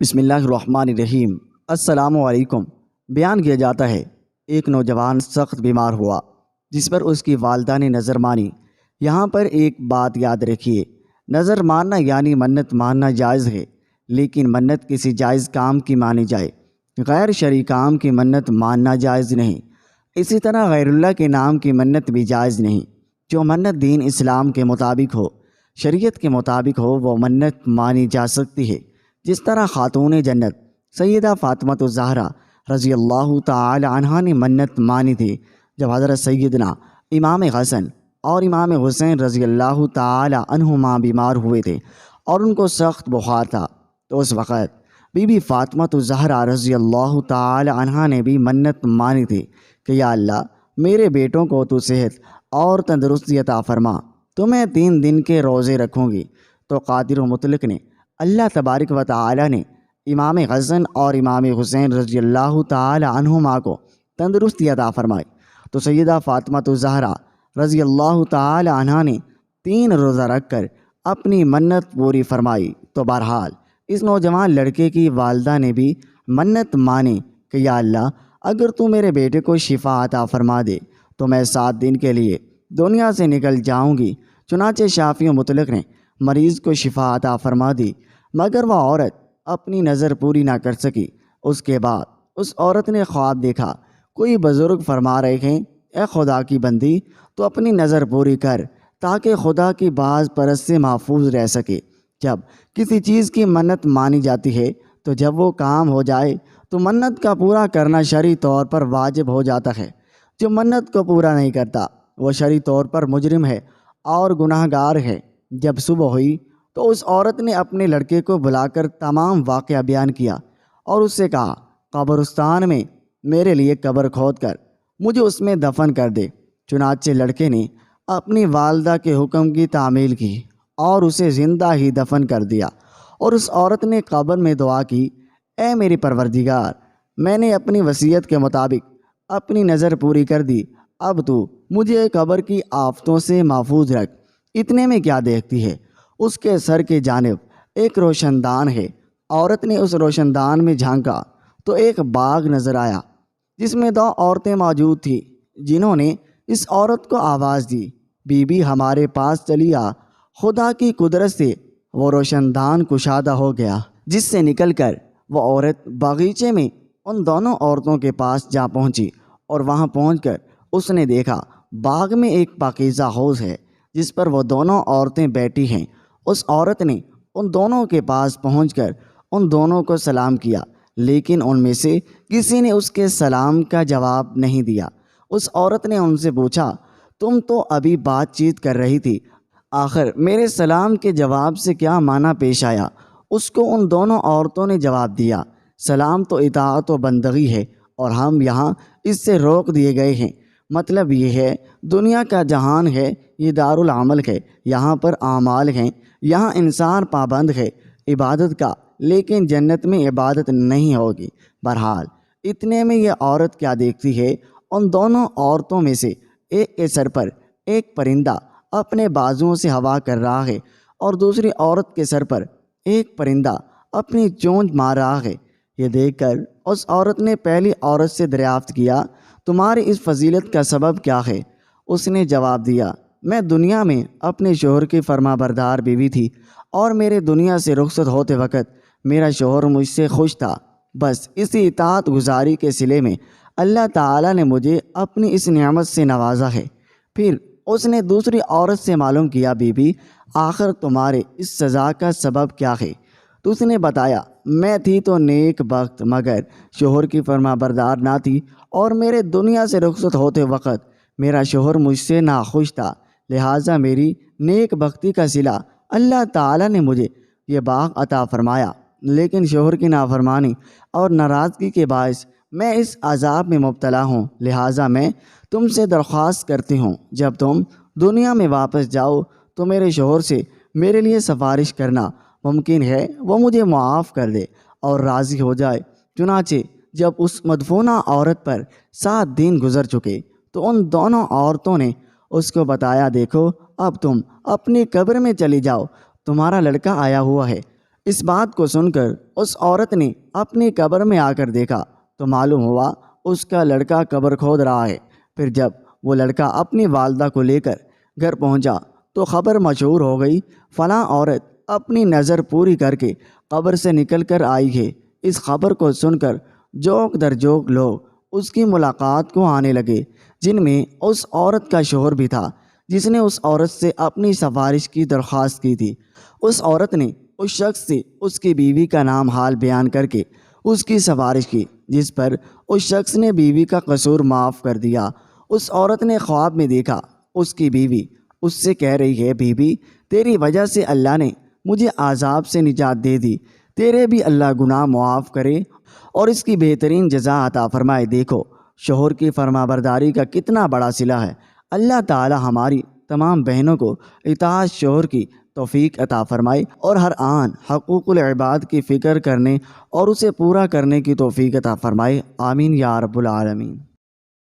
بسم اللہ الرحمن الرحیم۔ السلام علیکم۔ بیان کیا جاتا ہے ایک نوجوان سخت بیمار ہوا جس پر اس کی والدہ نے نظر مانی۔ یہاں پر ایک بات یاد رکھیے، نظر ماننا یعنی منت ماننا جائز ہے، لیکن منت کسی جائز کام کی مانی جائے، غیر شرعی کام کی منت ماننا جائز نہیں۔ اسی طرح غیر اللہ کے نام کی منت بھی جائز نہیں۔ جو منت دین اسلام کے مطابق ہو، شریعت کے مطابق ہو، وہ منت مانی جا سکتی ہے۔ جس طرح خاتون جنت سیدہ فاطمہ الزہرا رضی اللہ تعالی عنہا نے منت مانی تھی جب حضرت سیدنا امام حسن اور امام حسین رضی اللہ تعالی عنہما بیمار ہوئے تھے اور ان کو سخت بخار تھا، تو اس وقت بی بی فاطمہ الزہرا رضی اللہ تعالی عنہا نے بھی منت مانی تھی کہ یا اللہ میرے بیٹوں کو تو صحت اور تندرستی عطا فرما، تو میں 3 دن کے روزے رکھوں گی۔ تو قادر و مطلق نے اللہ تبارک و تعالی نے امام حسن اور امام حسین رضی اللہ تعالی عنہما کو تندرستی عطا فرمائی، تو سیدہ فاطمہ الزہرا رضی اللہ تعالی عنہا نے 3 روزہ رکھ کر اپنی منت پوری فرمائی۔ تو بہرحال اس نوجوان لڑکے کی والدہ نے بھی منت مانی کہ یا اللہ اگر تو میرے بیٹے کو شفا عطا فرما دے تو میں 7 دن کے لیے دنیا سے نکل جاؤں گی۔ چنانچہ شافعی و مطلق نے مریض کو شفا عطا فرما دی، مگر وہ عورت اپنی نظر پوری نہ کر سکی۔ اس کے بعد اس عورت نے خواب دیکھا، کوئی بزرگ فرما رہے ہیں اے خدا کی بندی تو اپنی نظر پوری کر تاکہ خدا کی باز پرست سے محفوظ رہ سکے۔ جب کسی چیز کی منت مانی جاتی ہے تو جب وہ کام ہو جائے تو منت کا پورا کرنا شرعی طور پر واجب ہو جاتا ہے۔ جو منت کو پورا نہیں کرتا وہ شرعی طور پر مجرم ہے اور گناہ گار ہے۔ جب صبح ہوئی تو اس عورت نے اپنے لڑکے کو بلا کر تمام واقعہ بیان کیا اور اس سے کہا قبرستان میں میرے لیے قبر کھود کر مجھے اس میں دفن کر دے۔ چنانچہ لڑکے نے اپنی والدہ کے حکم کی تعمیل کی اور اسے زندہ ہی دفن کر دیا، اور اس عورت نے قبر میں دعا کی اے میری پروردگار، میں نے اپنی وصیت کے مطابق اپنی نظر پوری کر دی، اب تو مجھے قبر کی آفتوں سے محفوظ رکھ۔ اتنے میں کیا دیکھتی ہے، اس کے سر کی جانب ایک روشن دان ہے۔ عورت نے اس روشن دان میں جھانکا تو ایک باغ نظر آیا جس میں 2 عورتیں موجود تھیں، جنہوں نے اس عورت کو آواز دی بی بی ہمارے پاس چلی آ۔ خدا کی قدرت سے وہ روشن دان کشادہ ہو گیا، جس سے نکل کر وہ عورت باغیچے میں ان دونوں عورتوں کے پاس جا پہنچی، اور وہاں پہنچ کر اس نے دیکھا باغ میں ایک پاکیزہ حوض ہے جس پر وہ دونوں عورتیں بیٹھی ہیں۔ اس عورت نے ان دونوں کے پاس پہنچ کر ان دونوں کو سلام کیا، لیکن ان میں سے کسی نے اس کے سلام کا جواب نہیں دیا۔ اس عورت نے ان سے پوچھا تم تو ابھی بات چیت کر رہی تھی، آخر میرے سلام کے جواب سے کیا معنی پیش آیا؟ اس کو ان دونوں عورتوں نے جواب دیا سلام تو اطاعت و بندگی ہے اور ہم یہاں اس سے روک دیے گئے ہیں۔ مطلب یہ ہے دنیا کا جہان ہے، یہ دارالعمل ہے، یہاں پر اعمال ہیں، یہاں انسان پابند ہے عبادت کا، لیکن جنت میں عبادت نہیں ہوگی۔ بہرحال اتنے میں یہ عورت کیا دیکھتی ہے، ان دونوں عورتوں میں سے ایک کے سر پر ایک پرندہ اپنے بازوؤں سے ہوا کر رہا ہے اور دوسری عورت کے سر پر ایک پرندہ اپنی چونچ مار رہا ہے۔ یہ دیکھ کر اس عورت نے پہلی عورت سے دریافت کیا تمہاری اس فضیلت کا سبب کیا ہے؟ اس نے جواب دیا میں دنیا میں اپنے شوہر کی فرما بردار بیوی تھی، اور میرے دنیا سے رخصت ہوتے وقت میرا شوہر مجھ سے خوش تھا، بس اسی اطاعت گزاری کے صلے میں اللہ تعالیٰ نے مجھے اپنی اس نعمت سے نوازا ہے۔ پھر اس نے دوسری عورت سے معلوم کیا بی بی آخر تمہارے اس سزا کا سبب کیا ہے؟ تو اس نے بتایا میں تھی تو نیک بخت، مگر شوہر کی فرما بردار نہ تھی، اور میرے دنیا سے رخصت ہوتے وقت میرا شوہر مجھ سے ناخوش تھا، لہٰذا میری نیک بختی کا صلہ اللہ تعالیٰ نے مجھے یہ باغ عطا فرمایا، لیکن شوہر کی نافرمانی اور ناراضگی کے باعث میں اس عذاب میں مبتلا ہوں، لہٰذا میں تم سے درخواست کرتی ہوں جب تم دنیا میں واپس جاؤ تو میرے شوہر سے میرے لیے سفارش کرنا، ممکن ہے وہ مجھے معاف کر دے اور راضی ہو جائے۔ چنانچہ جب اس مدفونہ عورت پر 7 دن گزر چکے تو ان دونوں عورتوں نے اس کو بتایا دیکھو اب تم اپنی قبر میں چلی جاؤ، تمہارا لڑکا آیا ہوا ہے۔ اس بات کو سن کر اس عورت نے اپنی قبر میں آ کر دیکھا تو معلوم ہوا اس کا لڑکا قبر کھود رہا ہے۔ پھر جب وہ لڑکا اپنی والدہ کو لے کر گھر پہنچا تو خبر مشہور ہو گئی، فلاں عورت اپنی نظر پوری کر کے قبر سے نکل کر آئی ہے۔ اس خبر کو سن کر جوک در جوک لوگ اس کی ملاقات کو آنے لگے، جن میں اس عورت کا شوہر بھی تھا جس نے اس عورت سے اپنی سفارش کی درخواست کی تھی۔ اس عورت نے اس شخص سے اس کی بیوی کا نام حال بیان کر کے اس کی سفارش کی، جس پر اس شخص نے بیوی کا قصور معاف کر دیا۔ اس عورت نے خواب میں دیکھا اس کی بیوی اس سے کہہ رہی ہے، بیوی تیری وجہ سے اللہ نے مجھے عذاب سے نجات دے دی، تیرے بھی اللہ گناہ معاف کرے اور اس کی بہترین جزا عطا فرمائے۔ دیکھو شوہر کی فرما برداری کا کتنا بڑا صلہ ہے۔ اللہ تعالی ہماری تمام بہنوں کو اطاعت شوہر کی توفیق عطا فرمائے اور ہر آن حقوق العباد کی فکر کرنے اور اسے پورا کرنے کی توفیق عطا فرمائے۔ آمین یا رب العالمین۔